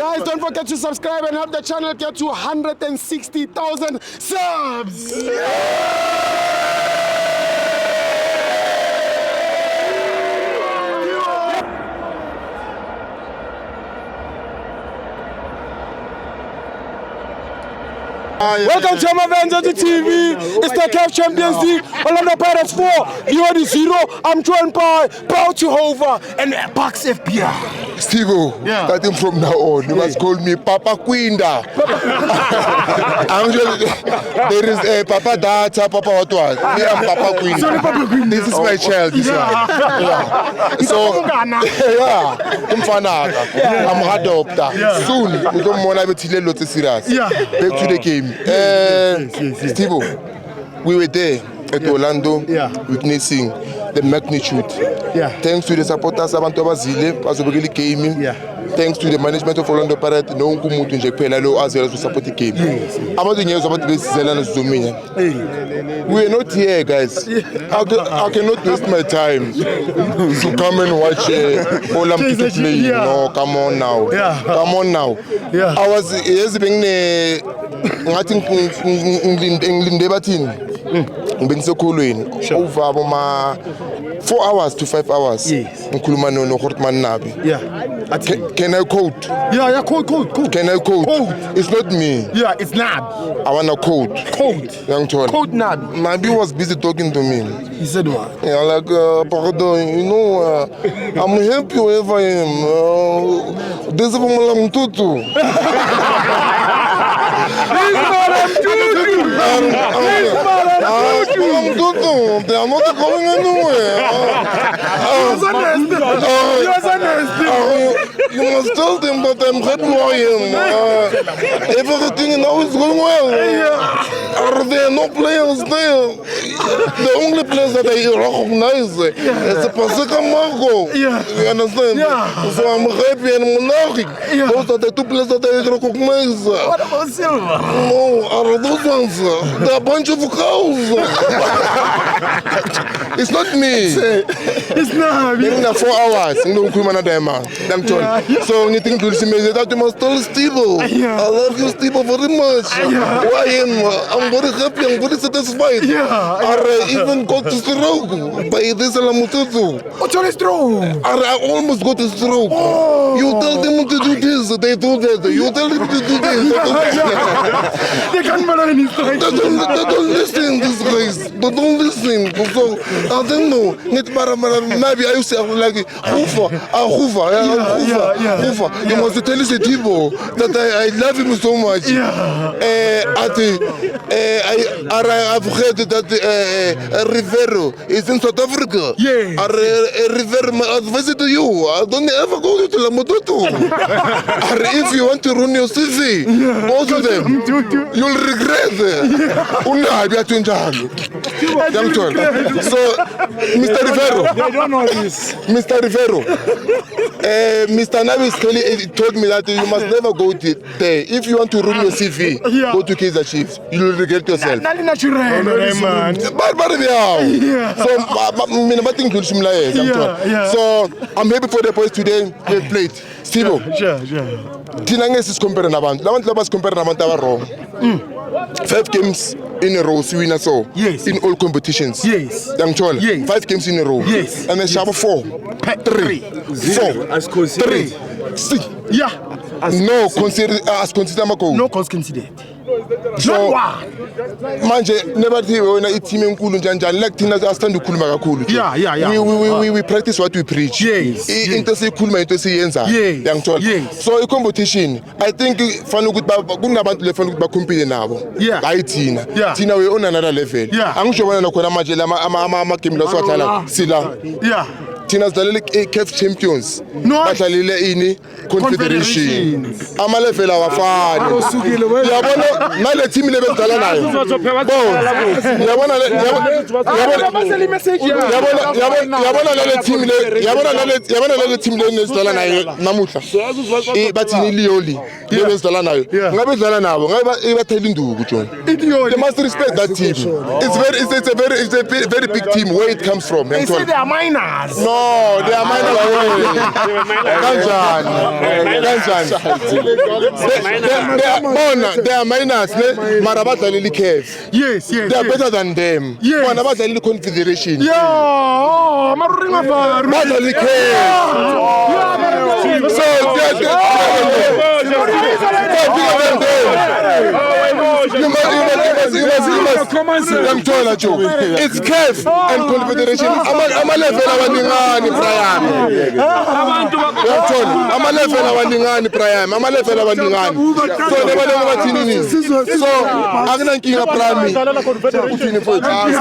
Guys, don't forget to subscribe and help the channel get to 160,000 subs. Welcome to Amavenza TV. It's the CAF Champions League. Orlando Pirates 4, Leone 0. I'm joined by Paul Jehovah and Bucks FBI. Steve, starting from now on, you must call me Papa Quinda. There is Papa Data, Papa Otwa. Me, I'm Papa Quinda. This is my child. This one. So, I'm a adopter. Soon, we don't want to be too serious. Back to the game. Steve, we were there at Orlando witnessing the magnitude. Thanks to the supporters abantu abazile bazobekela game. Thanks to the management of Orlando Pirates no umuntu nje kuphela lo azela to support the game. Abantu ngiyezwa abantu besizelana sizominya. We are not here, guys. I cannot waste my time to come and watch Orlando play. No, come on now. Come on now. I was ngathi ngilinde bathini ngibengisekhulweni over ma 4 hours to 5 hours ngikhuluma no Hortman Nabi. Can I quote? Code. Can I quote? It's not me. It's Nab. I want a quote. Young Tony. Code Nab. Nabi was busy talking to me. He said what? Yeah, like, pardon, you know, I'm happy wherever I am. This is from Tutu. They are not going anywhere. You must tell them that I'm happy where I am. Everything now is going well. There are no players there. The only players that I recognize is the Pasika Marco. You understand? So I'm happy and monarchic. Those are the two players that I recognize. What about Silva? No, are those ones? They're a bunch of cows. It's not me. It's not me. In 4 hours, so anything to see me that you must tell Steve. I love you, Steve, very much. I'm very happy, I'm very satisfied. I even got to stroke by this Alamututu. What's your stroke? I almost got a stroke. You tell them to do this, they do that. You tell them to do this, they do that. They can't manage anything. They don't listen, these guys. They don't listen. So, I don't know. Maybe I used to like Hoover. You must tell us a people that I love him so much. I've heard that Rivero is in South Africa. Rivero, my advice to you, don't ever go to Lamotutu. If you want to run your CV, go to them. You'll regret it. So, Mr. Rivero. I don't know this. Mr. Rivero. Mr. Navis told me that you must never go there. If you want to ruin your CV, go to Kaizer Chiefs. You will regret yourself. So I'm happy for the boys today. They played. Steve. Thina ngesi compare nabantu. Labantu laba compare nabantu aba wrong. 5 games in a row, winner so in all competitions. 5 games in a row. And then sharp 4, 3, 4, 3, 6. No consider as consider Mako. No cause considered. So manje never when a team enkulu njani like thina stand ukukhuluma kakhulu. We practice what we preach. Into sikhuluma into siyenza. Yangithola. So I competition I think fanele ukuthi kunabantu lefanele ukuthi bacompete nabo. Hayi thina we on another level. Angishobona nakhona manje ama game la siwadlala sila. Thina sidlalele CAF Champions. Badlalile ini Confederation. Ama level awafani. Yabona nale team le bedlala nayo. Yabona nale team le nesidlala nayo namuhla. Bathini Lioli le besidlala nayo. Ngabe dlala nabo, ngabe bathela induku John. They must respect that team. It's a very big team where it comes from. They say they are minors. No, they are minus away. They are minus. Marabata Lily Caves. Yes. They are better than them. Yes. Marabata Lily Confederation. Yeah, Marabata Lily It's CAF and Confederation. I'm a level abaningani Brian. I'm a level abaningani Brian. I'm a level abaningani. So never bathini. So akunankinga Prime.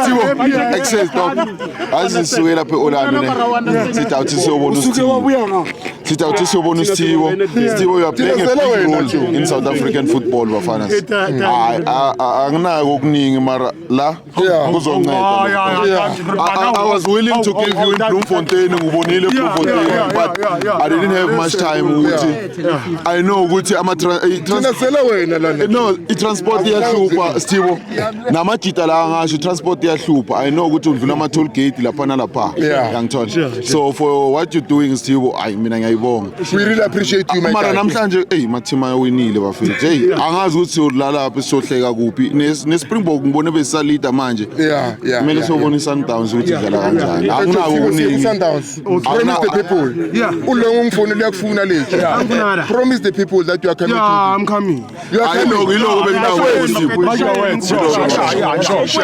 Stiwo excess dog. Azisuke lapha eOrlando ne. Sithi awuthi siyobona uStiwo. Sithi awuthi siyobona uStiwo. Stiwo you are playing a big role in South African football bafana. Anginako okuningi mara la kuzonceda. I was willing to give you in Bloemfontein ngubonile Bloemfontein but I didn't have much time ukuthi I know ukuthi no i-transport iyahlupha Stiwo namajita la ngasho i-transport iyahlupha I know ukuthi udlula ama toll gate lapha nalapha yangithola so for what you doing Stiwo mina ngiyayibonga we really appreciate you mara namhlanje mathima yawinile bafethu angazi ukuthi siyodlala lapha sizohleka kuphi ne-Springbok ngibone besalida manje kumele sobona i-Sundowns ukuthi idlala kanjani akunako ukuningi Sundowns promise the people ulongo ngifuna liyakufuna lethi promise the people that you are coming I'm coming. you are coming iloko benginakho Sure.